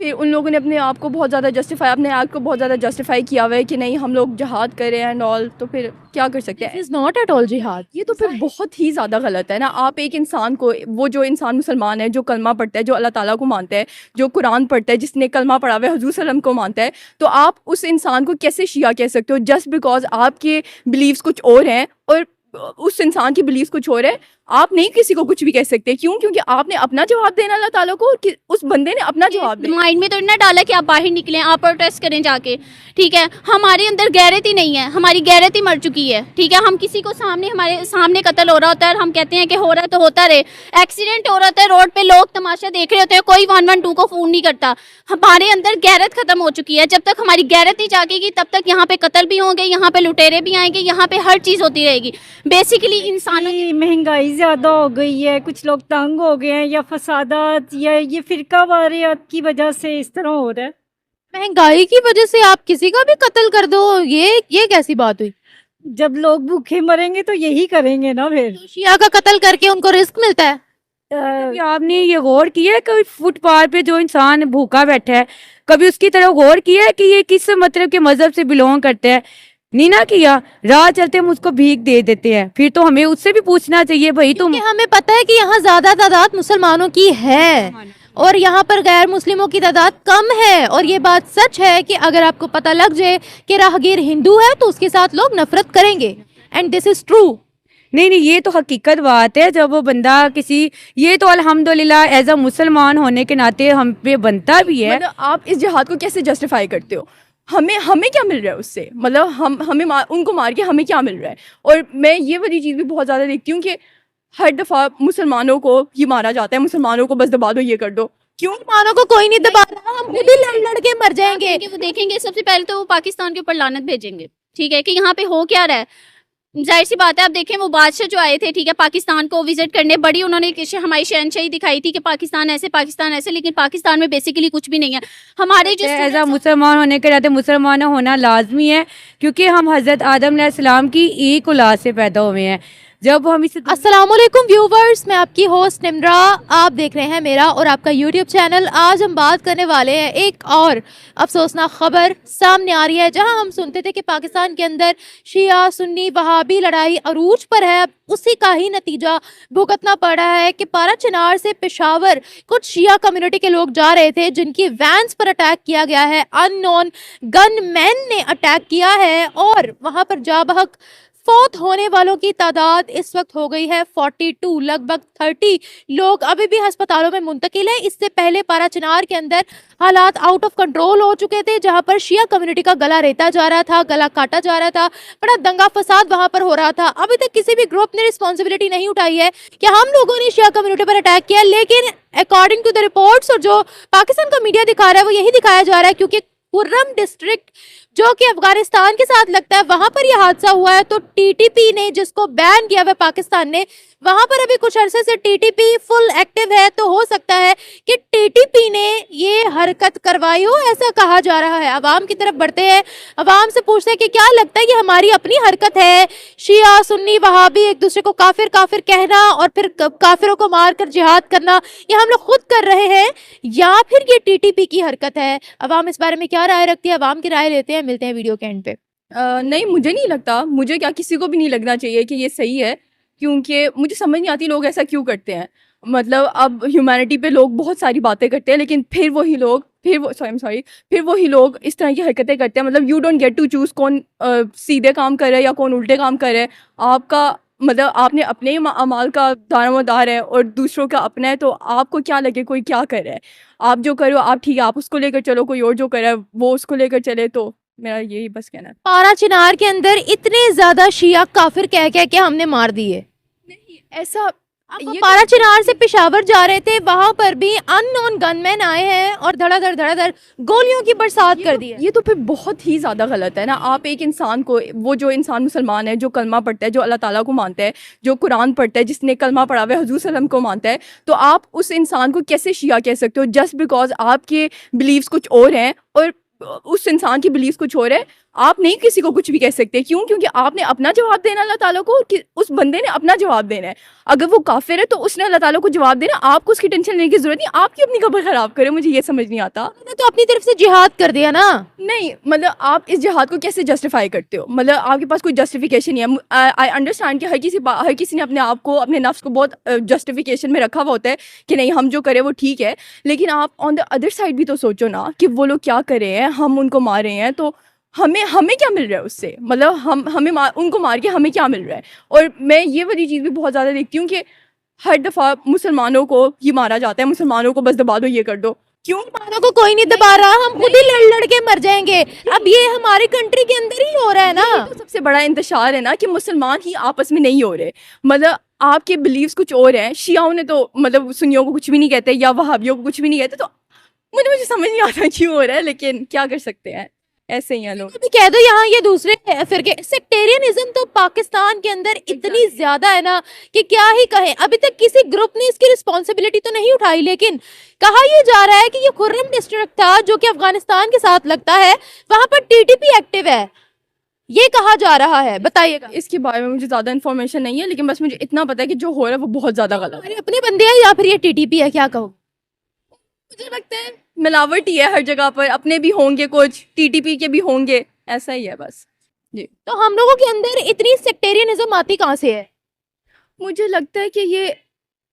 پھر ان لوگوں نے اپنے آپ کو بہت زیادہ اپنے آپ کو بہت زیادہ جسٹیفائی کیا ہوا ہے کہ نہیں ہم لوگ جہاد کر رہے ہیں اینڈ آل. تو پھر کیا کر سکتے ہیں؟ This is not at all jihad. یہ تو پھر بہت ہی زیادہ غلط ہے نا. آپ ایک انسان کو, وہ جو انسان مسلمان ہے, جو کلمہ پڑھتا ہے, جو اللہ تعالیٰ کو مانتا ہے, جو قرآن پڑھتا ہے, جس نے کلمہ پڑھا ہوا ہے, حضور صلی اللہ علیہ وسلم کو مانتا ہے, تو آپ اس انسان کو کیسے شیعہ کہہ سکتے ہو جسٹ بیکاز آپ کے بلیفس کچھ اور ہیں اور اس انسان کی بلیفس کچھ اور ہے؟ آپ نہیں کسی کو کچھ بھی کہہ سکتے. کیوں؟ کیونکہ آپ نے اپنا جواب دینا اللہ تعالیٰ کو, کہ اس بندے نے اپنا جواب دینا. مائنڈ میں تو اتنا ڈالا کہ آپ باہر نکلیں, آپ پروٹیسٹ کریں جا کے, ٹھیک ہے. ہمارے اندر غیرت ہی نہیں ہے, ہماری غیرت ہی مر چکی ہے, ٹھیک ہے. ہم کسی کو ہمارے سامنے قتل ہو رہا ہوتا ہے اور ہم کہتے ہیں کہ ہو رہا ہے تو ہوتا رہے. ایکسیڈنٹ ہو رہا ہوتا ہے روڈ پہ, لوگ تماشا دیکھ رہے ہوتے ہیں, کوئی 112 کو فون نہیں کرتا. ہمارے اندر غیرت ختم ہو چکی ہے. جب تک ہماری غیرت نہیں جاگے گی تب تک یہاں پہ قتل بھی ہوں گے, یہاں پہ لٹیرے بھی آئیں گے, یہاں پہ ہر چیز ہوتی رہے گی. بیسیکلی انسانوں کی مہنگائی زیادہ ہو گئی ہے, کچھ لوگ تنگ ہو گئے ہیں, یا فسادات یا یہ فرقہ واریت کی وجہ سے اس طرح ہو رہا ہے. مہنگائی کی وجہ سے آپ کسی کا بھی قتل کر دو, یہ کیسی بات ہوئی؟ جب لوگ بھوکے مریں گے تو یہی کریں گے نا. پھر شیعہ کا قتل کر کے ان کو رزق ملتا ہے. کبھی آپ نے یہ غور کیا ہے کبھی فٹ پاتھ پہ جو انسان بھوکا بیٹھا ہے, کبھی اس کی طرف غور کیا ہے کہ یہ کس مطلب کے مذہب سے بلونگ کرتا ہے؟ نہیں نہ کیا. راہ چلتے ہم اس کو بھیک دے دیتے ہیں, پھر تو ہمیں اس سے بھی پوچھنا چاہیے بھائی تم. کیونکہ ہمیں پتہ ہے کہ یہاں زیادہ تعداد مسلمانوں کی ہے اور یہاں پر غیر مسلموں کی تعداد کم ہے, اور یہ بات سچ ہے کہ اگر آپ کو پتہ لگ جائے کہ راہگیر ہندو ہے تو اس کے ساتھ لوگ نفرت کریں گے, اینڈ دس از ٹرو. نہیں یہ تو حقیقت بات ہے. جب وہ بندہ کسی, یہ تو الحمدللہ ایز اے مسلمان ہونے کے ناطے ہم پہ بنتا بھی ہے. مطلب آپ اس جہاد کو کیسے جسٹیفائی کرتے ہو؟ ہمیں کیا مل رہا ہے اس سے؟ مطلب ہمیں ان کو مار کے ہمیں کیا مل رہا ہے؟ اور میں یہ والی چیز بھی بہت زیادہ دیکھتی ہوں کہ ہر دفعہ مسلمانوں کو یہ مارا جاتا ہے, مسلمانوں کو بس دبا دو, یہ کر دو. کیوں؟ مسلمانوں کو کوئی نہیں دبا رہا, ہم خود ہی لڑ کے مر جائیں گے. وہ دیکھیں گے سب سے پہلے تو وہ پاکستان کے اوپر لعنت بھیجیں گے, ٹھیک ہے, کہ یہاں پہ ہو کیا رہا ہے. ظاہر سی بات ہے, آپ دیکھیں وہ بادشاہ جو آئے تھے, ٹھیک ہے, پاکستان کو وزٹ کرنے, بڑی انہوں نے ہماری شہنشاہی دکھائی تھی کہ پاکستان ایسے, لیکن پاکستان میں بیسیکلی کچھ بھی نہیں ہے. ہمارے جو ایز اے مسلمان ہونے کے ناطے مسلمان ہونا لازمی ہے, کیونکہ ہم حضرت آدم علیہ السلام کی ایک اولاد سے پیدا ہوئے ہیں. جب ہم اس السلام علیکم ویورز, میں آپ کی ہوسٹ نمرا, آپ دیکھ رہے ہیں میرا اور آپ کا یوٹیوب چینل. آج ہم بات کرنے والے ہیں ایک اور افسوسناک خبر سامنے آ رہی ہے, جہاں ہم سنتے تھے کہ پاکستان کے اندر شیعہ سنی وہابی لڑائی عروج پر ہے. اسی کا ہی نتیجہ بھگتنا پڑ رہا ہے کہ پارا چنار سے پشاور کچھ شیعہ کمیونٹی کے لوگ جا رہے تھے, جن کی وینس پر اٹیک کیا گیا ہے. ان نون گن مین نے اٹیک کیا ہے اور وہاں پر جا بحق فوت ہونے والوں کی تعداد اس وقت ہو گئی ہے 42. لگ بھگ 30 لوگ ابھی بھی ہسپتالوں میں منتقل ہیں. اس سے پہلے پارا چنار کے اندر حالات آؤٹ آف کنٹرول ہو چکے تھے, جہاں پر شیعہ کمیونٹی کا گلا ریتا جا رہا تھا, گلا کاٹا جا رہا تھا, بڑا دنگا فساد وہاں پر ہو رہا تھا. ابھی تک کسی بھی گروپ نے رسپانسبلٹی نہیں اٹھائی ہے کہ ہم لوگوں نے شیعہ کمیونٹی پر اٹیک کیا, لیکن اکارڈنگ ٹو دا رپورٹس اور جو پاکستان کا میڈیا دکھا رہا ہے وہ یہی دکھایا جا رہا ہے, کیونکہ خرم ڈسٹرکٹ جو کہ افغانستان کے ساتھ لگتا ہے وہاں پر یہ حادثہ ہوا ہے. تو ٹی ٹی پی نے, جس کو بین کیا ہوا پاکستان نے, وہاں پر ابھی کچھ عرصے سے ٹی ٹی پی فل ایکٹیو ہے. تو ہو سکتا ہے کہ ٹی ٹی پی نے یہ حرکت کروائی ہو, ایسا کہا جا رہا ہے. عوام کی طرف بڑھتے ہیں, عوام سے پوچھتے ہیں کہ کیا لگتا ہے یہ ہماری اپنی حرکت ہے, شیعہ سنی وہابی ایک دوسرے کو کافر کافر کہنا اور پھر کافروں کو مار کر جہاد کرنا, یہ ہم لوگ خود کر رہے ہیں, یا پھر یہ ٹی ٹی پی کی حرکت ہے؟ عوام اس بارے میں کیا رائے رکھتی ہے, عوام کی رائے لیتے ہیں. ملتے ہیں ویڈیو کے اینڈ پہ. نہیں مجھے نہیں لگتا, مجھے کیا کسی کو بھی نہیں لگنا چاہیے کہ یہ صحیح ہے, کیونکہ مجھے سمجھ نہیں آتی لوگ ایسا کیوں کرتے ہیں. مطلب اب ہیومینٹی پہ لوگ بہت ساری باتیں کرتے ہیں, لیکن پھر وہی لوگ اس طرح کی حرکتیں کرتے ہیں. مطلب you don't get to choose کون سیدھے کام کر رہا ہے یا کون الٹے کام کر رہا ہے. آپ کا مطلب آپ نے اپنے اعمال کا دار و مدار ہے اور دوسروں کا اپنا ہے, تو آپ کو کیا لگے کوئی کیا کر رہا ہے. آپ جو کرو آپ ٹھیک ہے, آپ اس کو لے کر چلو, کوئی اور جو کر رہا ہے وہ اس کو لے کر چلے. تو میرا یہی بس کہنا ہے. پارا چنار کے اندر اتنے زیادہ شیعہ کافر کہہ کے ہم نے مار دیے. نہیں ایسا, پارا چنار سے پشاور جا رہے تھے, وہاں پر بھی ان نون گن مین آئے ہیں اور دھڑا دھڑ گولیوں کی برسات کر دی ہے. یہ تو پھر بہت ہی زیادہ غلط ہے نا. آپ ایک انسان کو, وہ جو انسان مسلمان ہے, جو کلمہ پڑھتا ہے, جو اللہ تعالیٰ کو مانتا ہے, جو قرآن پڑھتا ہے, جس نے کلمہ پڑھا ہوا ہے, حضور صلی اللہ علیہ وسلم کو مانتا ہے, تو آپ اس انسان کو کیسے شیعہ کہہ سکتے ہو جسٹ بیکاز آپ کے بلیفس کچھ اور ہیں اور اس انسان کی بلیف کچھ اور ہے. آپ نہیں کسی کو کچھ بھی کہہ سکتے. کیوں؟ کیونکہ آپ نے اپنا جواب دینا اللہ تعالیٰ کو, کہ اس بندے نے اپنا جواب دینا ہے. اگر وہ کافر ہے تو اس نے اللہ تعالیٰ کو جواب دینا, آپ کو اس کی ٹینشن لینے کی ضرورت نہیں. آپ کی اپنی قبر خراب کرے, مجھے یہ سمجھ نہیں آتا. تو اپنی طرف سے جہاد کر دیا نا. نہیں مطلب آپ اس جہاد کو کیسے جسٹیفائی کرتے ہو؟ مطلب آپ کے پاس کوئی جسٹیفیکیشن نہیں ہے. آئی انڈرسٹینڈ کہ ہر کسی نے اپنے آپ کو, اپنے نفس کو بہت جسٹیفیکیشن میں رکھا ہوا ہوتا ہے کہ نہیں ہم جو کریں وہ ٹھیک ہے, لیکن آپ آن دا ادر سائڈ بھی تو سوچو نا کہ وہ لوگ کیا کر رہے ہیں, ہم ان کو مار رہے ہیں, تو ہمیں کیا مل رہا ہے اس سے؟ مطلب ہمیں ان کو مار کے ہمیں کیا مل رہا ہے؟ اور میں یہ والی چیز بھی بہت زیادہ دیکھتی ہوں کہ ہر دفعہ مسلمانوں کو یہ مارا جاتا ہے, مسلمانوں کو بس دبا دو, یہ کر دو. کیوں؟ مسلمانوں کو کوئی نہیں دبا رہا, ہم خود ہی لڑ کے مر جائیں گے. اب یہ ہماری کنٹری کے اندر ہی ہو رہا ہے نا. تو سب سے بڑا انتشار ہے نا کہ مسلمان ہی آپس میں نہیں ہو رہے. مطلب آپ کے بلیفس کچھ اور ہیں, شیعوں نے تو مطلب سنیوں کو کچھ بھی نہیں کہتے, یا وہابیوں کو کچھ بھی نہیں کہتے, تو مجھے سمجھ نہیں آتا کیوں ہو رہا ہے, لیکن کیا کر سکتے ہیں, ایسے ہی ہیں لوگ. ابھی کہہ دو یہاں یہ دوسرے فرقے. سیکٹیرینزم تو پاکستان کے اندر اتنی زیادہ ہے نا کہ کیا ہی کہیں. ابھی تک کسی گروپ نے اس کی رسپانسبلٹی تو نہیں اٹھائی, لیکن کہا یہ جا رہا ہے کہ یہ خرم ڈسٹرکٹ تھا جو کہ افغانستان کے ساتھ لگتا ہے, وہاں پر ٹی ٹی پی ایکٹیو ہے, یہ کہا جا رہا ہے. بتائیے گا. اس کے بارے میں مجھے زیادہ انفارمیشن نہیں ہے, لیکن بس مجھے اتنا پتا ہے کہ جو ہو رہا ہے وہ بہت زیادہ غلط ہے. ہمارے اپنے بندے ہیں یا پھر یہ ٹی ٹی پی ہے, کیا کہو؟ مجھے لگتا ہے ملاوٹ ہی ہے ہر جگہ پر, اپنے بھی ہوں گے کچھ, ٹی ٹی پی کے بھی ہوں گے, ایسا ہی ہے بس. جی. تو ہم لوگوں کے اندر اتنی سیکٹیرینزم آتی کہاں سے ہے؟ مجھے لگتا ہے کہ یہ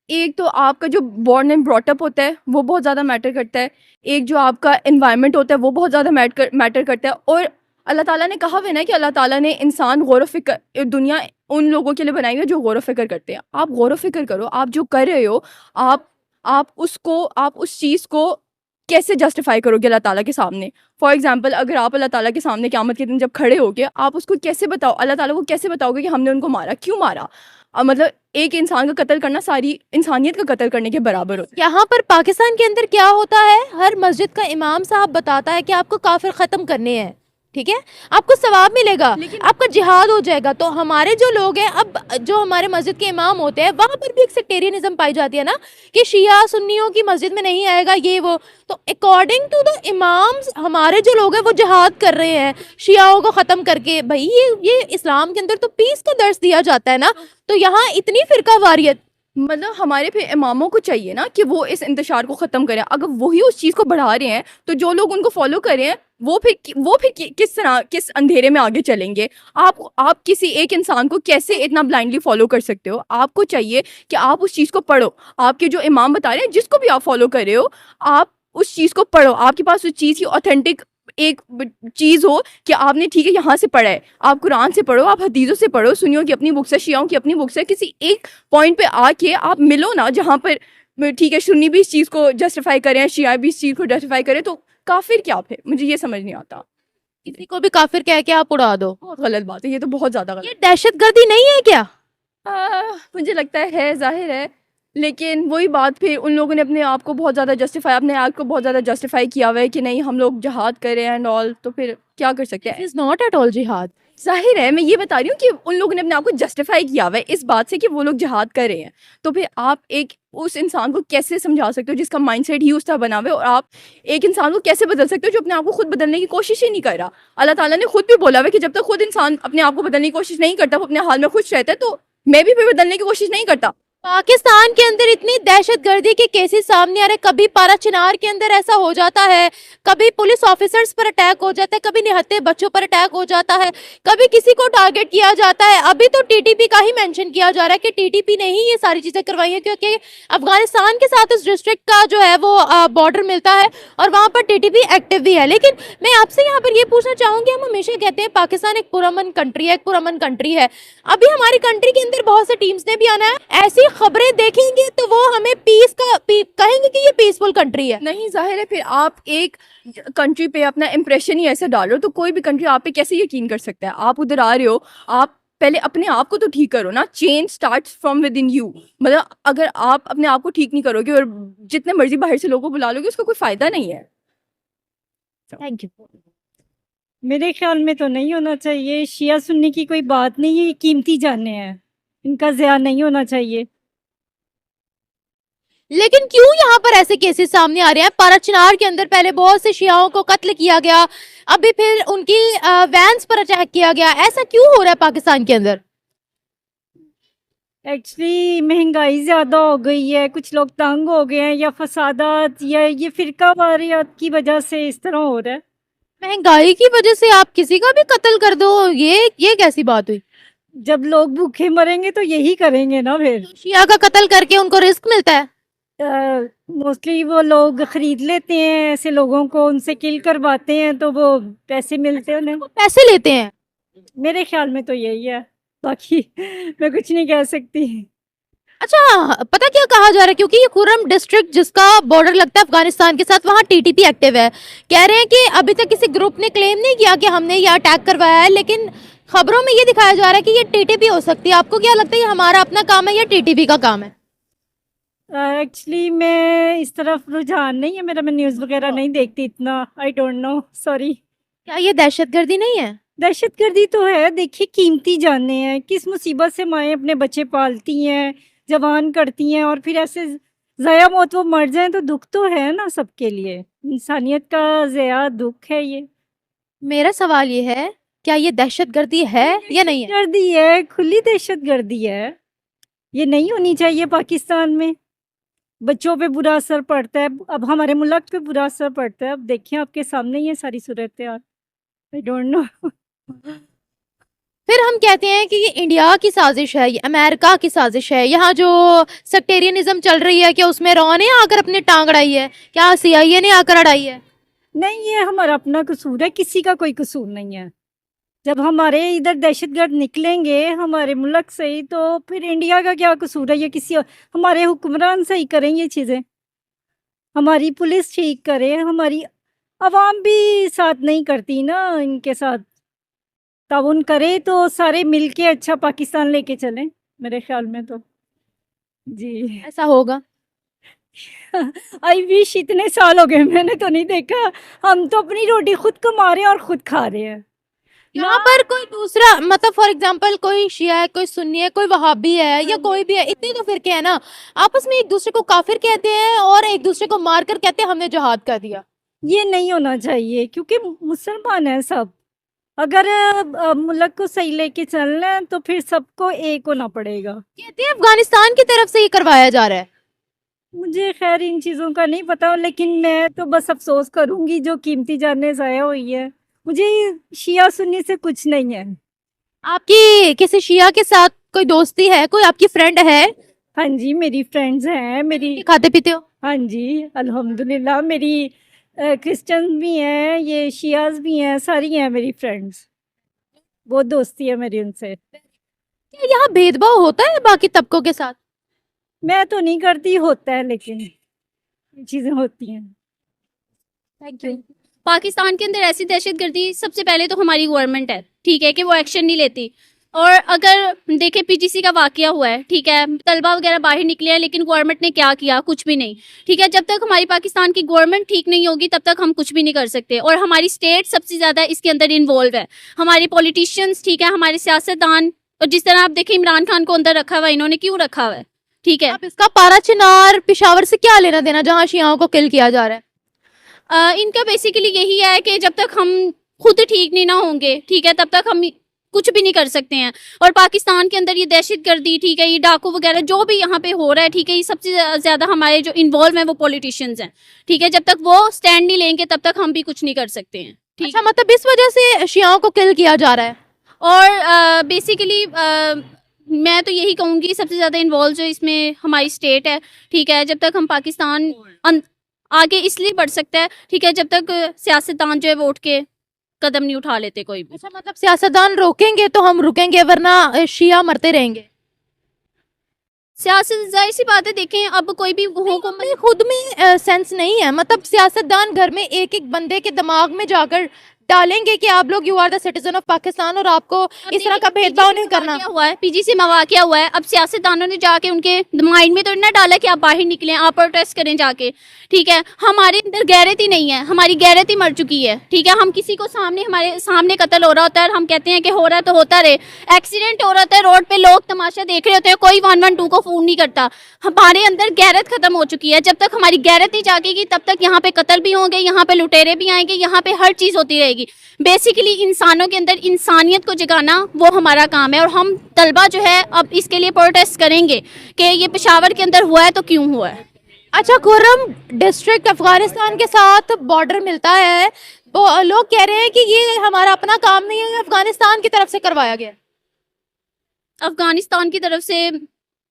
ایک تو آپ کا جو بورن اینڈ براٹ اپ ہوتا ہے وہ بہت زیادہ میٹر کرتا ہے, ایک جو آپ کا انوائرمنٹ ہوتا ہے وہ بہت زیادہ میٹر کرتا ہے. اور اللہ تعالیٰ نے کہا ہے نا کہ اللہ تعالیٰ نے انسان غور و فکر, دنیا ان لوگوں کے لیے بنائی ہوئی ہے جو غور و فکر کرتے ہیں. آپ غور و فکر کرو, آپ جو کر رہے ہو آپ اس چیز کو کیسے جسٹیفائی کرو گے اللہ تعالیٰ کے سامنے. فار ایگزامپل اگر آپ اللہ تعالیٰ کے سامنے قیامت کے دن جب کھڑے ہو گے, آپ اس کو کیسے بتاؤ, اللہ تعالیٰ کو کیسے بتاؤ گے کہ ہم نے ان کو مارا, کیوں مارا؟ مطلب ایک انسان کا قتل کرنا ساری انسانیت کا قتل کرنے کے برابر ہوتا ہے. یہاں پر پاکستان کے اندر کیا ہوتا ہے, ہر مسجد کا امام صاحب بتاتا ہے کہ آپ کو کافر ختم کرنے ہیں, ٹھیک ہے, آپ کو ثواب ملے گا, آپ کا جہاد ہو جائے گا. تو ہمارے جو لوگ ہیں, اب جو ہمارے مسجد کے امام ہوتے ہیں, وہاں پر بھی ایک سیکٹیرینزم پائی جاتی ہے نا کہ شیعہ سنیوں کی مسجد میں نہیں آئے گا, یہ وہ. تو اکارڈنگ ٹو دا امامز ہمارے جو لوگ ہیں وہ جہاد کر رہے ہیں شیعوں کو ختم کر کے. بھائی یہ اسلام کے اندر تو پیس کا درس دیا جاتا ہے نا, تو یہاں اتنی فرقہ واریت. مطلب ہمارے پھر اماموں کو چاہیے نا کہ وہ اس انتشار کو ختم کریں. اگر وہی اس چیز کو بڑھا رہے ہیں تو جو لوگ ان کو فالو کر رہے ہیں وہ پھر کس طرح کس اندھیرے میں آگے چلیں گے؟ آپ کسی ایک انسان کو کیسے اتنا بلائنڈلی فالو کر سکتے ہو؟ آپ کو چاہیے کہ آپ اس چیز کو پڑھو. آپ کے جو امام بتا رہے ہیں, جس کو بھی آپ فالو کر رہے ہو, آپ اس چیز کو پڑھو. آپ کے پاس اس چیز کی اوتھینٹک ایک چیز ہو کہ آپ نے ٹھیک ہے یہاں سے پڑھا ہے, آپ قرآن سے پڑھو, آپ حدیثوں سے پڑھو, سنیوں کی اپنی بکس ہے, شیعوں کی اپنی بکس ہے, کسی ایک پوائنٹ پہ آ کے آپ ملو نا جہاں پر ٹھیک ہے سنی بھی اس چیز کو جسٹیفائی کریں, شیعہ بھی اس چیز کو جسٹیفائی کریں. تو کافر کیا پھر؟ مجھے یہ سمجھ نہیں آتا. کسی کو بھی کافر کہہ کے آپ اڑا دو, بہت غلط بات ہے, یہ تو بہت زیادہ غلط. یہ دہشت گردی نہیں ہے کیا؟ مجھے لگتا ہے ظاہر ہے, لیکن وہی بات پھر ان لوگوں نے اپنے آپ کو بہت زیادہ جسٹیفائی, اپنے آپ کو بہت زیادہ جسٹیفائی کیا ہوا ہے کہ نہیں ہم لوگ جہاد کر رہے ہیں اینڈ آل. تو پھر کیا کر سکتے ہیں؟ از ناٹ ایٹ آل جہاد. ظاہر ہے, میں یہ بتا رہی ہوں کہ ان لوگوں نے اپنے آپ کو جسٹیفائی کیا ہوا ہے اس بات سے کہ وہ لوگ جہاد کر رہے ہیں. تو پھر آپ ایک اس انسان کو کیسے سمجھا سکتے ہو جس کا مائنڈ سیٹ ہی اس طرح بنا ہوا ہے, اور آپ ایک انسان کو کیسے بدل سکتے ہو جو اپنے آپ کو خود بدلنے کی کوشش ہی نہیں کر رہا؟ اللہ تعالیٰ نے خود بھی بولا ہوا ہے کہ جب تک خود انسان اپنے آپ کو بدلنے کی کوشش نہیں کرتا, وہ اپنے حال میں خوش رہتا ہے, تو میں بھی پھر بدلنے کی کوشش نہیں کرتا. پاکستان کے اندر اتنی دہشت گردی کے کیسز سامنے آ رہے, کبھی پارا چنار کے اندر ایسا ہو جاتا ہے, کبھی پولیس آفیسرز پر اٹیک ہو جاتا ہے, کبھی نہتے بچوں پر اٹیک ہو جاتا ہے, کبھی کسی کو ٹارگٹ کیا جاتا ہے. ابھی تو ٹی ٹی پی کا ہی مینشن کیا جا رہا ہے کہ ٹی ٹی پی نے ہی یہ ساری چیزیں کروائی ہیں, کیونکہ افغانستان کے ساتھ اس ڈسٹرکٹ کا جو ہے وہ بارڈر ملتا ہے اور وہاں پر ٹی ٹی پی ایکٹیو بھی ہے. لیکن میں آپ سے یہاں پر یہ پوچھنا چاہوں گی, ہم ہمیشہ کہتے ہیں پاکستان ایک پرامن کنٹری ہے, ایک پرامن کنٹری ہے. ابھی ہماری کنٹری کے اندر بہت سے ٹیمز نے بھی آنا ہے, ایسی خبریں دیکھیں گے تو وہ ہمیں پیس کا کہیں گے کہ یہ پیسفل کنٹری ہے. نہیں, ظاہر ہے پھر آپ ایک کنٹری پہ اپنا امپریشن ہی ایسے ڈالو تو کوئی بھی کنٹری آپ پہ کیسے یقین کر سکتا ہے؟ آپ ادھر آ رہے ہو, آپ پہلے اپنے آپ کو تو ٹھیک کرو نا. Change starts from with in you. مطلب اگر آپ اپنے آپ کو ٹھیک نہیں کرو گے اور جتنے مرضی باہر سے لوگوں کو بلا لو گے, اس کا کوئی فائدہ نہیں ہے. Thank you. میرے خیال میں تو نہیں ہونا چاہیے. شیعہ سنی کی کوئی بات نہیں ہے, یہ قیمتی جانیں ہیں, ان کا ضیاع نہیں ہونا چاہیے. لیکن کیوں یہاں پر ایسے کیسز سامنے آ رہے ہیں؟ پارا چنار کے اندر پہلے بہت سے شیعوں کو قتل کیا گیا، ابھی پھر ان کی وینس پر اٹیک کیا گیا، ایسا کیوں ہو رہا ہے پاکستان کے اندر؟ ایکچولی مہنگائی زیادہ ہو گئی ہے، کچھ لوگ تنگ ہو گئے ہیں، یا فسادات یا یہ فرقہ واریت کی وجہ سے اس طرح ہو رہا ہے۔ مہنگائی کی وجہ سے آپ کسی کا بھی قتل کر دو، یہ کیسی بات ہوئی؟ جب لوگ بھوکے مریں گے تو یہی کریں گے نا پھر۔ شیعہ کا قتل کر کے ان کو رزق ملتا ہے؟ موسٹلی وہ لوگ خرید لیتے ہیں ایسے لوگوں کو، ان سے کل کرواتے ہیں تو وہ پیسے ملتے ہیں انہیں۔ پیسے لیتے ہیں؟ میرے خیال میں تو یہی ہے، باقی میں کچھ نہیں کہہ سکتی۔ اچھا پتہ کیا کہا جا رہا ہے، کیونکہ یہ خرم ڈسٹرکٹ جس کا بارڈر لگتا ہے افغانستان کے ساتھ، وہاں ٹی ٹی پی ایکٹیو ہے، کہہ رہے ہیں کہ ابھی تک کسی گروپ نے کلیم نہیں کیا کہ ہم نے یہ اٹیک کروایا ہے، لیکن خبروں میں یہ دکھایا جا رہا ہے کہ یہ ٹی ٹی پی ہو سکتی ہے۔ آپ کو کیا لگتا ہے یہ ہمارا اپنا کام ہے یا ٹی ٹی پی کا کام ہے؟ ایکچولی میں اس طرف رجحان نہیں ہے میرا، میں نیوز وغیرہ نہیں دیکھتی اتنا، آئی ڈونٹ نو، سوری۔ کیا یہ دہشت گردی نہیں ہے؟ دہشت گردی تو ہے، دیکھیے قیمتی جانیں ہیں، کس مصیبت سے مائیں اپنے بچے پالتی ہیں، جوان کرتی ہیں، اور پھر ایسے ضائع موت وہ مر جائیں تو دکھ تو ہے نا سب کے لیے، انسانیت کا ضیاع دکھ ہے یہ۔ میرا سوال یہ ہے کیا یہ دہشت گردی ہے یا نہیں ہے؟ گردی ہے، کھلی دہشت گردی ہے، یہ نہیں ہونی چاہیے پاکستان میں۔ بچوں پہ برا اثر پڑتا ہے، اب ہمارے ملک پہ برا اثر پڑتا ہے، اب دیکھیں آپ کے سامنے یہ ساری صورتحال، آئی ڈونٹ نو۔ پھر ہم کہتے ہیں کہ یہ انڈیا کی سازش ہے، یہ امریکہ کی سازش ہے، یہاں جو سیکٹیرینزم چل رہی ہے، کہ اس میں رو نے آ کر اپنی ٹانگ اڑائی ہے، کیا سی آئی اے نے آ کر اڑائی ہے؟ نہیں، یہ ہمارا اپنا قصور ہے، کسی کا کوئی قصور نہیں ہے۔ جب ہمارے ادھر دہشت گرد نکلیں گے ہمارے ملک سے ہی، تو پھر انڈیا کا کیا قصور ہے؟ یہ کسی ہمارے حکمران صحیح کریں یہ چیزیں، ہماری پولیس ٹھیک کرے، ہماری عوام بھی ساتھ نہیں کرتی نا، ان کے ساتھ تعاون کرے تو سارے مل کے اچھا پاکستان لے کے چلیں، میرے خیال میں تو جی۔ ایسا ہوگا؟ آئی وش اتنے سال ہو گئے میں نے تو نہیں دیکھا، ہم تو اپنی روٹی خود کما رہے ہیں اور خود کھا رہے ہیں۔ یہاں پر کوئی دوسرا مطلب فار ایگزامپل کوئی شیعہ ہے، کوئی سنی ہے، کوئی وہابی ہے، یا کوئی بھی ہے، اتنے تو فرقے ہیں نا، آپس میں ایک دوسرے کو کافر کہتے ہیں اور ایک دوسرے کو مار کر کہتے ہیں ہم نے جہاد کر دیا۔ یہ نہیں ہونا چاہیے، کیونکہ مسلمان ہیں سب، اگر ملک کو صحیح لے کے چلنا ہے تو پھر سب کو ایک ہونا پڑے گا۔ کہتے ہیں افغانستان کی طرف سے یہ کروایا جا رہا ہے۔ مجھے خیر ان چیزوں کا نہیں پتا، لیکن میں تو بس افسوس کروں گی جو قیمتی جانیں ضائع ہوئی ہے۔ مجھے شیعہ سنی سے کچھ نہیں ہے۔ آپ کی کسی شیعہ کے ساتھ کوئی دوستی ہے، کوئی آپ کی فرینڈ ہے؟ ہاں جی، میری فرینڈز ہیں، میری کھاتے پیتے ہو؟ ہاں جی الحمدللہ، میری کرسچن بھی ہیں، یہ شیعہز بھی ہیں، ساری ہیں میری فرینڈز، بہت دوستی ہے میری ان سے۔ کیا یہاں بھید بھاؤ ہوتا ہے باقی طبقوں کے ساتھ؟ میں تو نہیں کرتی، ہوتا ہے لیکن یہ چیزیں ہوتی ہیں۔ Thank you. پاکستان کے اندر ایسی دہشت گردی سب سے پہلے تو ہماری گورنمنٹ ہے، ٹھیک ہے، کہ وہ ایکشن نہیں لیتی۔ اور اگر دیکھیں پی جی سی کا واقعہ ہوا ہے، ٹھیک ہے، طلبہ وغیرہ باہر نکلے ہیں، لیکن گورنمنٹ نے کیا کیا؟ کچھ بھی نہیں، ٹھیک ہے۔ جب تک ہماری پاکستان کی گورنمنٹ ٹھیک نہیں ہوگی تب تک ہم کچھ بھی نہیں کر سکتے، اور ہماری اسٹیٹ سب سے زیادہ اس کے اندر انوالو ہے، ہمارے پولیٹیشینس، ٹھیک ہے، ہمارے سیاستدان۔ اور جس طرح آپ دیکھیں عمران خان کو اندر رکھا ہوا ہے، انہوں نے کیوں رکھا ہوا ہے؟ ٹھیک ہے، اب اس کا پارا چنار پشاور سے کیا لینا دینا جہاں شیعوں کو کل کیا جا رہا ہے؟ ان کا بیسیکلی یہی ہے کہ جب تک ہم خود ٹھیک نہیں نہ ہوں گے، ٹھیک ہے، تب تک ہم کچھ بھی نہیں کر سکتے ہیں۔ اور پاکستان کے اندر یہ دہشت گردی، ٹھیک ہے، یہ ڈاکو وغیرہ جو بھی یہاں پہ ہو رہا ہے، ٹھیک ہے، یہ سب سے زیادہ ہمارے جو انوالو ہیں وہ پولیٹیشینز ہیں، ٹھیک ہے۔ جب تک وہ سٹینڈ نہیں لیں گے تب تک ہم بھی کچھ نہیں کر سکتے ہیں، ٹھیک اچھا مطلب اس وجہ سے شیعوں کو کل کیا جا رہا ہے؟ اور بیسیکلی میں تو یہی کہوں گی سب سے زیادہ انوالو جو اس میں ہماری اسٹیٹ ہے، ٹھیک ہے۔ جب تک ہم پاکستان آگے اس لیے بڑھ سکتا ہے، ٹھیک ہے، جب تک سیاستدان جو ہے وہ اٹھ کے قدم نہیں اٹھا لیتے کوئی بھی۔ اچھا مطلب سیاستدان روکیں گے تو ہم رکیں گے، ورنہ شیعہ مرتے رہیں گے؟ سیاست ظاہر سی بات ہے، دیکھیں اب کوئی بھی حکومت خود میں سینس نہیں ہے، مطلب سیاستدان گھر میں ایک ایک بندے کے دماغ میں جا کر ڈالیں گے کہ آپ لوگ you are the citizen of Pakistan اور آپ کو اس طرح کا بھید بھاؤ نہیں کرنا؟ ہوا ہے پی جی سی میں واقعہ ہوا ہے. اب سیاستدانوں نے جا کے ان کے مائنڈ میں تو نہ ڈالا کہ آپ باہر نکلیں, آپ پروٹیسٹ کریں جا کے. ٹھیک ہے, ہمارے اندر غیرت ہی نہیں ہے, ہماری غیرت ہی مر چکی ہے. ٹھیک ہے, ہم کسی کو سامنے, ہمارے سامنے قتل ہو رہا ہوتا ہے اور ہم کہتے ہیں کہ ہو رہا ہے تو ہوتا رہے. ایکسیڈنٹ ہو رہا ہوتا ہے روڈ پہ, لوگ تماشا دیکھ رہے ہوتے ہیں, کوئی 112 کو فون نہیں کرتا. ہمارے اندر غیرت ختم ہو چکی ہے. جب تک ہماری غیرت نہیں جاگے گی تب تک یہاں پہ قتل بھی ہوں گے, یہاں پہ لٹیرے بھی آئیں گے, یہاں پہ ہر چیز ہوتی رہے گی. بیسیکلی انسانوں کے اندر انسانیت کو جگانا وہ ہمارا کام ہے, اور ہم طلبہ جو ہے اب اس کے لیے پروٹیسٹ کریں گے کہ یہ پشاور کے اندر ہوا ہے تو کیوں ہوا ہے. اچھا, خرم ڈسٹرکٹ افغانستان کے ساتھ بارڈر ملتا ہے, لوگ کہہ رہے ہیں کہ یہ ہمارا اپنا کام نہیں ہے, افغانستان کی طرف سے کروایا گیا. افغانستان کی طرف سے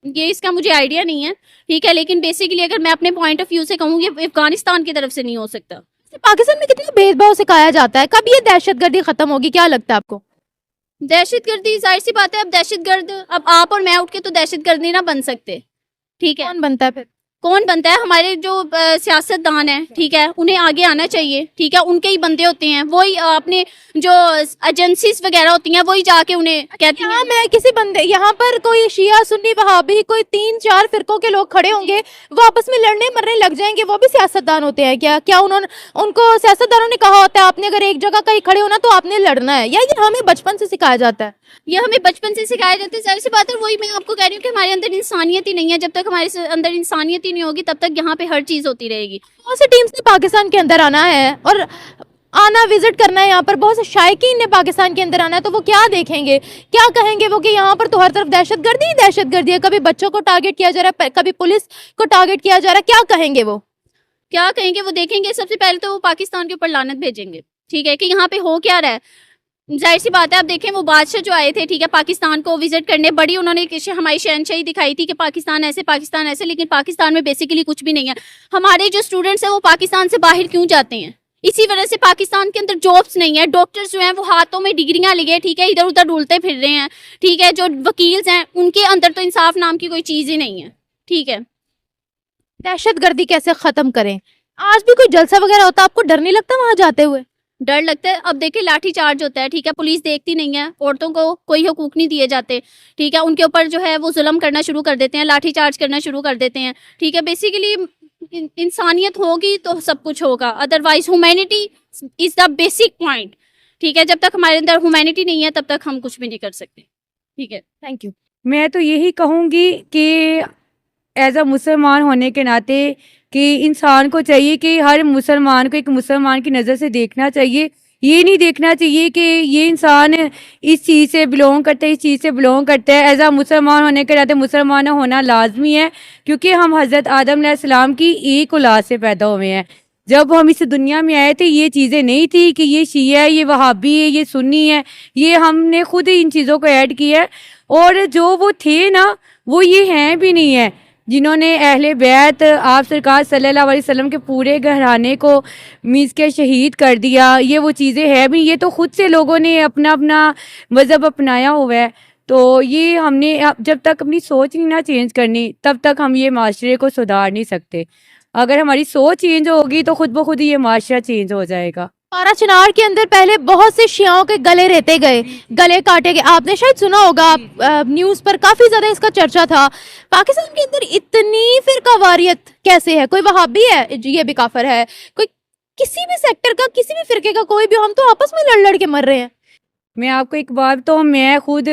یہ اس کا مجھے آئیڈیا نہیں ہے. ٹھیک ہے, لیکن بیسیکلی اگر میں اپنے پوائنٹ آف ویو سے کہوں گی افغانستان کی طرف سے نہیں ہو سکتا. پاکستان میں کتنا بھید بھاؤ سکھایا جاتا ہے, کب یہ دہشت گردی ختم ہوگی, کیا لگتا ہے آپ کو؟ دہشت گردی ظاہر سی بات ہے, اب دہشت گرد اب آپ اور میں اٹھ کے تو دہشت گرد نہیں نہ بن سکتے. ٹھیک ہے, کون بنتا ہے پھر؟ کون بنتا ہے؟ ہمارے جو سیاست دان ہیں, ٹھیک ہے, انہیں آگے آنا چاہیے. ٹھیک ہے, ان کے ہی بندے ہوتے ہیں, وہی اپنے جو ایجنسیز وغیرہ ہوتی ہیں وہی جا کے انہیں کہتی ہیں. یہاں میں کسی بندے, یہاں پر کوئی شیعہ سنی وہابی کوئی 3-4 فرقوں کے لوگ کھڑے ہوں گے, وہ آپس میں لڑنے مرنے لگ جائیں گے, وہ بھی سیاست دان ہوتے ہیں کیا؟ کیا ان کو سیاست دانوں نے کہا ہوتا ہے آپ نے اگر ایک جگہ کہیں کھڑے ہونا تو آپ نے لڑنا ہے, یا یہ ہمیں بچپن سے سکھایا جاتا ہے؟ یہ ہمیں بچپن سے سکھایا جاتا ہے. ظاہر سی بات ہے, وہی میں آپ کو کہہ رہی ہوں کہ ہمارے اندر انسانیت ہی نہیں ہے. جب تک ہمارے اندر انسانیت ہی نہیں ہوگی تب تک یہاں پہ ہر چیز ہوتی رہے گی. بہت سے ٹیمز نے پاکستان کے اندر آنا ہے اور آنا وزٹ کرنا ہے, یہاں پر بہت سے شائقین نے پاکستان کے اندر آنا ہے, تو وہ کیا دیکھیں گے, کیا کہیں گے وہ کہ یہاں پر تو ہر طرف دہشت گردی ہے, کبھی بچوں کو ٹارگٹ کیا جا رہا ہے, کبھی پولیس کو ٹارگٹ کیا جا رہا ہے, کیا کہیں گے وہ؟ کیا کہیں گے وہ دیکھیں گے. سب سے پہلے تو وہ پاکستان کے اوپر لعنت بھیجیں گے. ٹھیک ہے, کہ یہاں پہ ہو کیا رہا ہے. ظاہر سی بات ہے, آپ دیکھیں وہ بادشاہ جو آئے تھے, ٹھیک ہے, پاکستان کو وزٹ کرنے, بڑی انہوں نے ہماری شہنشاہی دکھائی تھی کہ پاکستان ایسے, لیکن پاکستان میں بیسیکلی کچھ بھی نہیں ہے. ہمارے جو اسٹوڈنٹس ہیں وہ پاکستان سے باہر کیوں جاتے ہیں؟ اسی وجہ سے پاکستان کے اندر جابس نہیں ہے. ڈاکٹرز جو ہیں وہ ہاتھوں میں ڈگریاں لیے, ٹھیک ہے, ادھر ادھر ڈھولتے پھر رہے ہیں. ٹھیک ہے, جو وکیلز ہیں ان کے اندر تو انصاف نام کی کوئی چیز ہی نہیں ہے. ٹھیک ہے, دہشت گردی کیسے ختم کریں؟ آج بھی کوئی جلسہ وغیرہ ہوتا, آپ کو ڈر نہیں لگتا وہاں جاتے ہوئے؟ ڈر لگتا ہے. اب دیکھیں لاٹھی چارج ہوتا ہے, ٹھیک ہے, پولیس دیکھتی نہیں ہے, عورتوں کو کوئی حقوق نہیں دیے جاتے. ٹھیک ہے, ان کے اوپر جو ہے وہ ظلم کرنا شروع کر دیتے ہیں, لاٹھی چارج کرنا شروع کر دیتے ہیں. ٹھیک ہے, بیسیکلی انسانیت ہوگی تو سب کچھ ہوگا, otherwise humanity is the basic point. ٹھیک ہے, جب تک ہمارے اندر ہیومینٹی نہیں ہے تب تک ہم کچھ بھی نہیں کر سکتے. ٹھیک ہے, تھینک یو. میں تو یہی کہوں گی کہ ایز اے مسلمان ہونے کے ناطے کہ انسان کو چاہیے کہ ہر مسلمان کو ایک مسلمان کی نظر سے دیکھنا چاہیے. یہ نہیں دیکھنا چاہیے کہ یہ انسان اس چیز سے بلونگ کرتا ہے, اس چیز سے بلونگ کرتا ہے. ایز اے مسلمان ہونے کے ناطے مسلمان ہونا لازمی ہے, کیونکہ ہم حضرت آدم علیہ السلام کی ایک اولاد سے پیدا ہوئے ہیں. جب ہم اس دنیا میں آئے تھے یہ چیزیں نہیں تھی کہ یہ شیعہ ہے, یہ وہابی ہے, یہ سنی ہے. یہ ہم نے خود ہی ان چیزوں کو ایڈ کیا ہے, اور جو وہ تھے نا وہ یہ ہیں بھی نہیں ہے, جنہوں نے اہل بیت آپ سرکار صلی اللہ علیہ وسلم کے پورے گھرانے کو میز کے شہید کر دیا. یہ وہ چیزیں ہیں بھی, یہ تو خود سے لوگوں نے اپنا اپنا مذہب اپنایا ہوا ہے. تو یہ ہم نے جب تک اپنی سوچ نہیں نہ چینج کرنی تب تک ہم یہ معاشرے کو سدھار نہیں سکتے. اگر ہماری سوچ چینج ہوگی تو خود بخود ہی یہ معاشرہ چینج ہو جائے گا. پارا چنار کے اندر پہلے بہت سے شیعوں کے گلے ریتے گئے, گلے کاٹے گئے. آپ نے شاید سنا ہوگا, نیوز پر کافی زیادہ اس کا چرچا تھا. پاکستان کے اندر اتنی فرقہ واریت کیسے ہے؟ کوئی وہابی ہے یہ بھی کافر ہے, کوئی کسی بھی سیکٹر کا, کسی بھی فرقے کا کوئی بھی, ہم تو آپس میں لڑ لڑ کے مر رہے ہیں. میں آپ کو ایک بات تو میں خود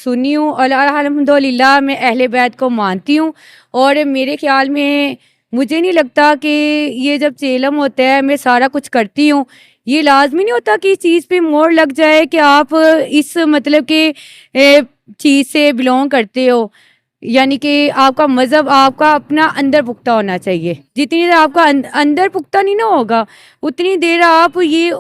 سنی ہوں, الحمدللہ میں اہل بیت کو مانتی ہوں, اور میرے خیال میں مجھے نہیں لگتا کہ یہ جب چیلم ہوتا ہے میں سارا کچھ کرتی ہوں, یہ لازمی نہیں ہوتا کہ اس چیز پہ موڑ لگ جائے کہ آپ اس مطلب کہ چیز سے بلونگ کرتے ہو. یعنی کہ آپ کا مذہب آپ کا اپنا اندر پختہ ہونا چاہیے. جتنی دیر آپ کا اندر پختہ نہیں نہ ہوگا اتنی دیر آپ یہ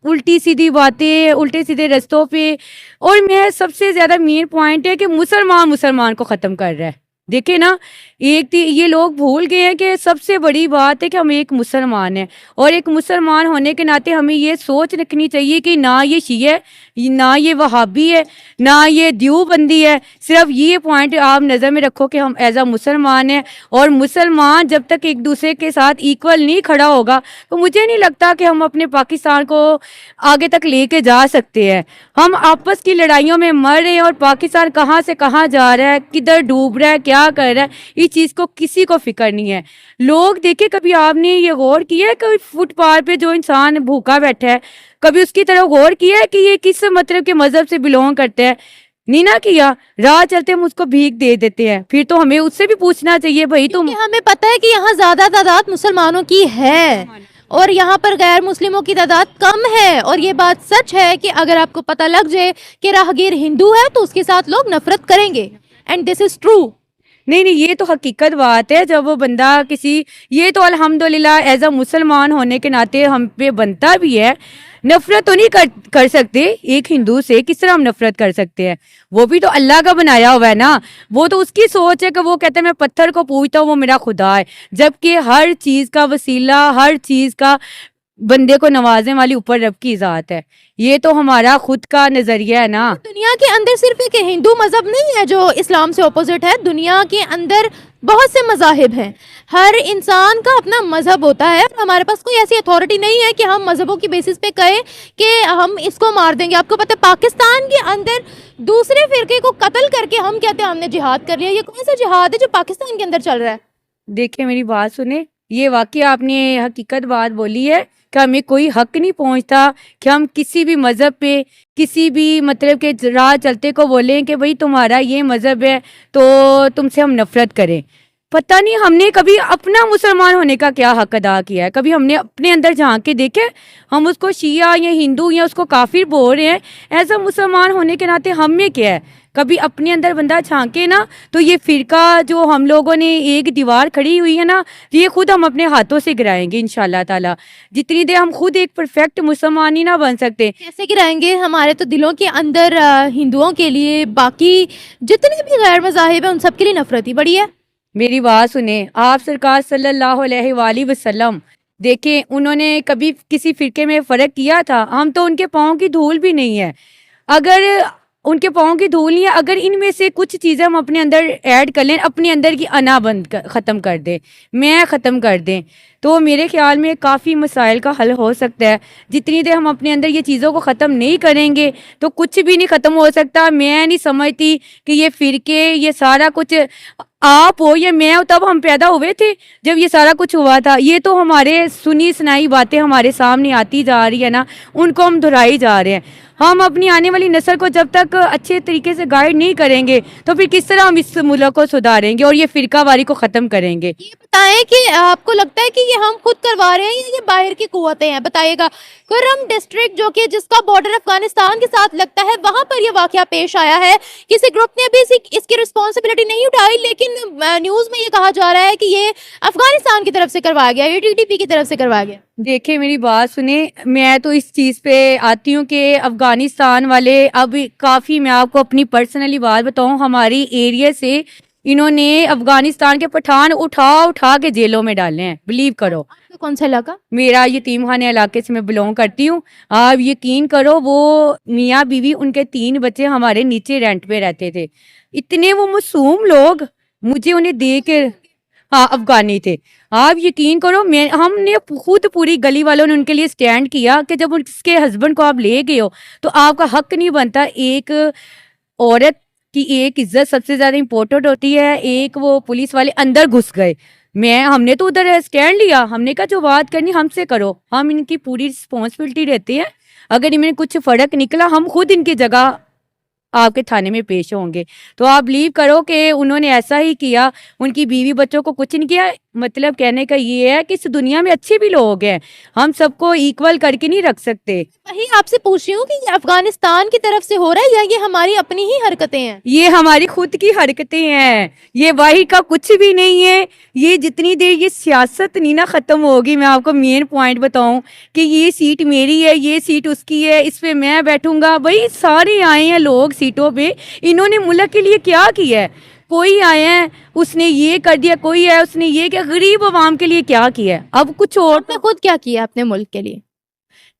الٹی سیدھی باتیں, الٹے سیدھے رستوں پہ. اور میں سب سے زیادہ مین پوائنٹ ہے کہ مسلمان کو ختم کر رہا ہے. دیکھیں نا، یہ لوگ بھول گئے ہیں کہ سب سے بڑی بات ہے کہ ہم ایک مسلمان ہیں، اور ایک مسلمان ہونے کے ناطے ہمیں یہ سوچ رکھنی چاہیے کہ نہ یہ شیعہ ہے، نہ یہ وہابی ہے، نہ یہ دیوبندی ہے. صرف یہ پوائنٹ آپ نظر میں رکھو کہ ہم ایز اے مسلمان ہیں، اور مسلمان جب تک ایک دوسرے کے ساتھ ایکول نہیں کھڑا ہوگا تو مجھے نہیں لگتا کہ ہم اپنے پاکستان کو آگے تک لے کے جا سکتے ہیں. ہم آپس کی لڑائیوں میں مر رہے ہیں، اور پاکستان کہاں سے کہاں جا رہا ہے، کدھر ڈوب رہا ہے، کیا کر رہا ہے، اس چیز کو کسی کو فکر نہیں ہے. لوگ دیکھیں، کبھی آپ نے یہ غور کیا ہے کہ فٹ پاتھ پہ جو انسان بھوکا بیٹھا ہے، کبھی اس کی طرف غور کیا ہے کہ یہ کس مطلب کے مذہب سے بلونگ کرتا ہے؟ نہیں نہ کیا. راہ چلتے ہم اس کو بھیک دے دیتے ہیں، پھر تو ہمیں اس سے بھی پوچھنا چاہیے بھائی تم. کیونکہ ہمیں پتہ ہے کہ یہاں زیادہ تعداد مسلمانوں کی ہے اور یہاں پر غیر مسلموں کی تعداد کم ہے، اور یہ بات سچ ہے کہ اگر آپ کو پتہ لگ جائے کہ راہگیر ہندو ہے تو اس کے ساتھ لوگ نفرت کریں گے، اینڈ دس از ٹرو. نہیں یہ تو حقیقت بات ہے. جب وہ بندہ یہ تو الحمدللہ ایز اے مسلمان ہونے کے ناطے ہم پہ بنتا بھی ہے. نفرت تو نہیں کر سکتے ایک ہندو سے، کس طرح ہم نفرت کر سکتے ہیں؟ وہ بھی تو اللہ کا بنایا ہوا ہے نا. وہ تو اس کی سوچ ہے کہ وہ کہتا ہے میں پتھر کو پوجتا ہوں، وہ میرا خدا ہے، جبکہ ہر چیز کا وسیلہ، ہر چیز کا بندے کو نوازنے والی اوپر رب کی ذات ہے. یہ تو ہمارا خود کا نظریہ ہے نا. دنیا کے اندر صرف ایک ہندو مذہب نہیں ہے جو اسلام سے اپوزٹ ہے، دنیا کے اندر بہت سے مذاہب ہیں. ہر انسان کا اپنا مذہب ہوتا ہے، ہمارے پاس کوئی ایسی اتھارٹی نہیں ہے کہ ہم مذہبوں کی بیسس پہ کہیں کہ ہم اس کو مار دیں گے. آپ کو پتہ ہے پاکستان کے اندر دوسرے فرقے کو قتل کر کے ہم کہتے ہیں ہم نے جہاد کر لیا. یہ کون سا جہاد ہے جو پاکستان کے اندر چل رہا ہے؟ دیکھیں میری بات سنیں، یہ واقعی آپ نے حقیقت بات بولی ہے کہ ہمیں کوئی حق نہیں پہنچتا کہ ہم کسی بھی مذہب پہ کسی بھی مطلب کہ راہ چلتے کو بولیں کہ بھئی تمہارا یہ مذہب ہے تو تم سے ہم نفرت کریں. پتہ نہیں ہم نے کبھی اپنا مسلمان ہونے کا کیا حق ادا کیا ہے؟ کبھی ہم نے اپنے اندر جھانک کے دیکھے ہم اس کو شیعہ یا ہندو یا اس کو کافر بول رہے ہیں؟ ایسا مسلمان ہونے کے ناطے ہم میں کیا ہے؟ کبھی اپنے اندر بندہ جھانکے نا تو یہ فرقہ جو ہم لوگوں نے ایک دیوار کھڑی ہوئی ہے نا، یہ خود ہم اپنے ہاتھوں سے گرائیں گے انشاءاللہ تعالی. جتنی دیر ہم خود ایک پرفیکٹ مسلمان ہی نہ بن سکتے. کیسے گرائیں گے؟ ہمارے تو دلوں کے اندر ہندوؤں کے لیے، باقی جتنے بھی غیر مذاہب ہیں ان سب کے لیے نفرت ہی بڑی ہے. میری بات سنیں، آپ سرکار صلی اللہ علیہ وآلہ وسلم دیکھیں انہوں نے کبھی کسی فرقے میں فرق کیا تھا؟ ہم تو ان کے پاؤں کی دھول بھی نہیں ہے. اگر ان کے پاؤں کی دھول نہیں ہے، اگر ان میں سے کچھ چیزیں ہم اپنے اندر ایڈ کر لیں، اپنے اندر کی انا ختم کر دیں، میں ختم کر دیں، تو میرے خیال میں کافی مسائل کا حل ہو سکتا ہے. جتنی دیر ہم اپنے اندر یہ چیزوں کو ختم نہیں کریں گے تو کچھ بھی نہیں ختم ہو سکتا. میں نہیں سمجھتی کہ یہ فرقے، یہ سارا کچھ آپ ہو یا میں ہو، تب ہم پیدا ہوئے تھے جب یہ سارا کچھ ہوا تھا. یہ تو ہمارے سنی سنائی باتیں ہمارے سامنے آتی جا رہی ہے نا، ان کو ہم دہرائی جا رہے ہیں. ہم اپنی آنے والی نسل کو جب تک اچھے طریقے سے گائیڈ نہیں کریں گے تو پھر کس طرح ہم اس ملک کو سدھاریں گے اور یہ فرقہ واری کو ختم کریں گے؟ یہ بتائیں کہ آپ کو لگتا ہے کہ یہ ہم خود کروا رہے ہیں یا یہ باہر کی قوتیں ہیں؟ بتائیے گا. کرم ڈسٹرکٹ جو کہ جس کا بارڈر افغانستان کے ساتھ لگتا ہے، وہاں پر یہ واقعہ پیش آیا ہے. کسی گروپ نے ابھی اس کی رسپانسبلٹی نہیں اٹھائی، لیکن نیوز میں یہ کہا جا رہا ہے کہ یہ افغانستان کی طرف سے کروایا گیا، یہ TTP کی طرف سے کروایا گیا. دیکھیں میری بات سنیں، میں تو اس چیز پہ آتی ہوں کہ افغانستان والے اب کافی، میں آپ کو اپنی پرسنلی بات بتاؤں، ہماری ایریا سے انہوں نے افغانستان کے پٹھان اٹھا کے جیلوں میں ڈالے ہیں. بلیو کرو. کون سا علاقہ؟ میرا یتیم خانے علاقے سے میں بلونگ کرتی ہوں. آپ یقین کرو، وہ میاں بیوی ان کے 3 بچے ہمارے نیچے رینٹ پہ رہتے تھے. اتنے وہ معصوم لوگ، مجھے انہیں دیکھ کے، ہاں افغانی تھے. آپ یقین کرو، ہم نے خود پوری گلی والوں نے ان کے لیے سٹینڈ کیا کہ جب اس کے ہسبینڈ کو آپ لے گئے ہو تو آپ کا حق نہیں بنتا. ایک عورت کی ایک عزت سب سے زیادہ امپورٹنٹ ہوتی ہے. ایک وہ پولیس والے اندر گھس گئے، ہم نے تو ادھر سٹینڈ لیا، ہم نے کہا جو بات کرنی ہم سے کرو، ہم ان کی پوری رسپانسبلٹی رہتی ہے. اگر ان میں کچھ فرق نکلا ہم خود ان کی جگہ آپ کے تھانے میں پیش ہوں گے. تو آپ بلیو کرو کہ انہوں نے ایسا ہی کیا، ان کی بیوی بچوں کو کچھ نہیں کیا. مطلب کہنے کا یہ ہے کہ اس دنیا میں اچھے بھی لوگ ہیں، ہم سب کو ایکول کر کے نہیں رکھ سکتے. وہی آپ سے پوچھ رہی ہوں کہ یہ افغانستان کی طرف سے ہو رہا ہے یا یہ ہماری اپنی ہی حرکتیں ہیں؟ یہ ہماری خود کی حرکتیں ہیں، یہ باہر کا کچھ بھی نہیں ہے. یہ جتنی دیر یہ سیاست نہیں نا ختم ہوگی، میں آپ کو مین پوائنٹ بتاؤں کہ یہ سیٹ میری ہے، یہ سیٹ اس کی ہے، اس پہ میں بیٹھوں گا. بھائی سارے آئے ہیں لوگ سیٹوں پہ، انہوں نے ملک کے لیے کیا ہے؟ کوئی آیا ہے اس نے یہ کر دیا, کوئی ہے اس نے یہ کیا, غریب عوام کے لیے کیا کیا ہے. اب کچھ اور آپ نے خود کیا کیا اپنے ملک کے لیے؟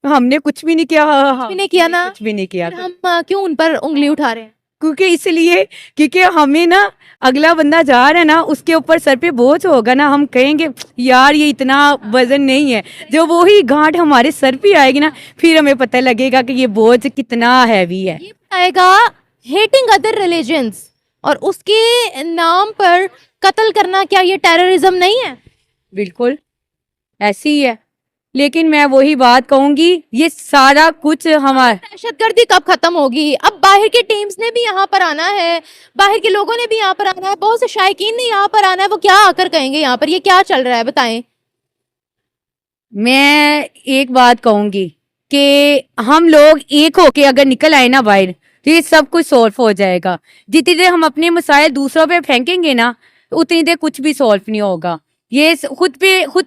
ہم نے کچھ بھی نہیں کیا. بھی نہیں کیا نا. کچھ بھی نہیں کیا. پھر ہم کیوں ان پر انگلی اٹھا رہے ہیں؟ کیونکہ اس لیے کیونکہ ہمیں نا اگلا بندہ جا رہا ہے نا, اس کے اوپر سر پہ بوجھ ہوگا نا, ہم کہیں گے یار یہ اتنا وزن نہیں ہے. جو وہی گھاٹ ہمارے سر پہ آئے گی نا, پھر ہمیں پتہ لگے گا کہ یہ بوجھ کتنا ہیوی ہے. یہ بتائے گا ہیٹنگ ادر ریلیجنس اور اس کے نام پر قتل کرنا, کیا یہ ٹیررزم نہیں ہے؟ بالکل ایسی ہی ہے. لیکن میں وہی بات کہوں گی, یہ سارا کچھ ہمارا دہشت گردی کب ختم ہوگی؟ اب باہر کے ٹیمز نے بھی یہاں پر آنا ہے, باہر کے لوگوں نے بھی یہاں پر آنا ہے, بہت سے شائقین نے یہاں پر آنا ہے. وہ کیا آ کر کہیں گے یہاں پر؟ یہ کیا چل رہا ہے بتائیں. میں ایک بات کہوں گی کہ ہم لوگ ایک ہو کے اگر نکل آئے نا باہر, تو یہ سب کچھ سولو ہو جائے گا. جتنی دیر ہم اپنے مسائل دوسروں پہ پھینکیں گے نا, اتنی دیر کچھ بھی سولو نہیں ہوگا. یہ خود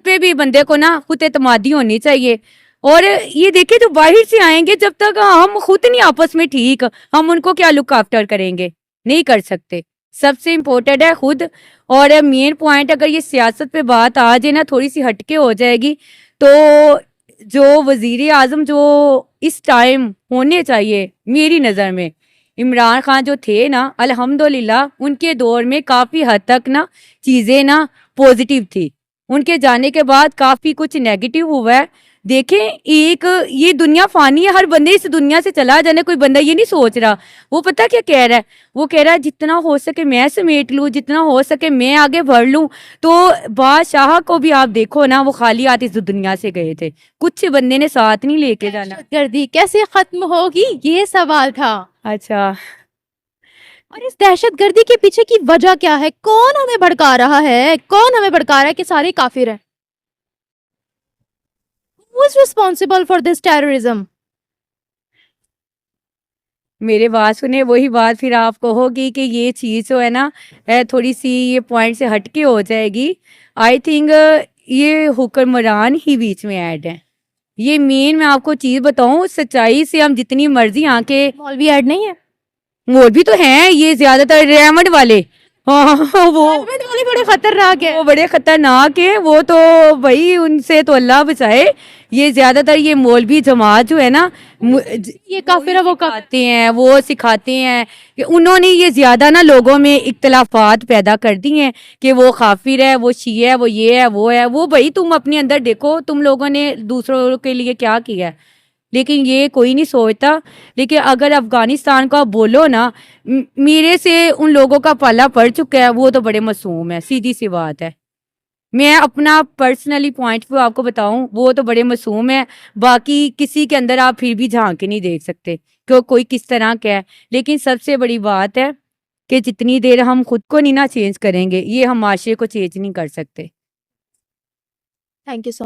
پہ بھی بندے کو نا خود اعتمادی ہونی چاہیے. اور یہ دیکھیں جو باہر سے آئیں گے, جب تک ہم خود نہیں آپس میں ٹھیک, ہم ان کو کیا لک آفٹر کریں گے؟ نہیں کر سکتے. سب سے امپورٹنٹ ہے خود. اور مین پوائنٹ, اگر یہ سیاست پہ بات آ جائے نا, تھوڑی سی ہٹ کے ہو جائے گی, تو جو وزیر اعظم جو اس ٹائم ہونے چاہیے میری نظر میں, عمران خان جو تھے نا, الحمدللہ ان کے دور میں کافی حد تک نا چیزیں نا پوزیٹیو تھی. ان کے جانے کے بعد کافی کچھ نیگیٹو ہوا ہے. دیکھیں ایک یہ دنیا فانی ہے, ہر بندے اس دنیا سے چلا جانے. کوئی بندہ یہ نہیں سوچ رہا, وہ پتہ کیا کہہ رہا ہے, وہ کہہ رہا ہے جتنا ہو سکے میں سمیٹ لوں, جتنا ہو سکے میں آگے بڑھ لوں. تو بادشاہ کو بھی آپ دیکھو نا, وہ خالی ہاتھ اس دنیا سے گئے تھے, کچھ بندے نے ساتھ نہیں لے کے جانا. دہشت گردی کیسے ختم ہوگی, یہ سوال تھا. اچھا, اور اس دہشت گردی کے پیچھے کی وجہ کیا ہے؟ کون ہمیں بھڑکا رہا ہے؟ کون ہمیں بھڑکا رہا ہے کہ سارے کافر ہیں؟ Who is responsible for this terrorism? میرے بات سنے, وہی بات پھر آپ کہو گی کہ یہ چیز جو ہے نا تھوڑی سی یہ پوائنٹ سے ہٹ کے ہو جائے گی. آئی تھنک یہ حکمران ہی بیچ میں ایڈ ہے. یہ مین میں آپ کو چیز بتاؤں, سچائی سے ہم جتنی مرضی آنکھیں, مولوی ایڈ نہیں ہے؟ وہ بھی تو ہیں, یہ زیادہ تر ریمڈ والے, ہاں وہ بڑے خطرناک ہے. وہ بڑے خطرناک ہیں. وہ تو بھائی ان سے تو اللہ بچائے. یہ زیادہ تر یہ مولوی جماعت جو ہے نا, یہ کافر ہے, وہ کافر. سکھاتے ہیں, وہ سکھاتے ہیں کہ انہوں نے یہ زیادہ نا لوگوں میں اختلافات پیدا کر دی ہیں کہ وہ کافر ہے, وہ شیعہ ہے, وہ یہ ہے, وہ ہے. وہ بھائی تم اپنے اندر دیکھو, تم لوگوں نے دوسروں کے لیے کیا کیا ہے. لیکن یہ کوئی نہیں سوچتا. لیکن اگر افغانستان کا بولو نا, میرے سے ان لوگوں کا پالا پڑ چکا ہے, وہ تو بڑے معصوم ہے, سیدھی سی بات ہے. میں اپنا پرسنلی پوائنٹ آپ کو بتاؤں, وہ تو بڑے معصوم ہے. باقی کسی کے اندر آپ پھر بھی جھانک کے نہیں دیکھ سکتے کہ کوئی کس طرح کا ہے. لیکن سب سے بڑی بات ہے کہ جتنی دیر ہم خود کو نہیں نا چینج کریں گے, یہ ہم معاشرے کو چینج نہیں کر سکتے. Thank you so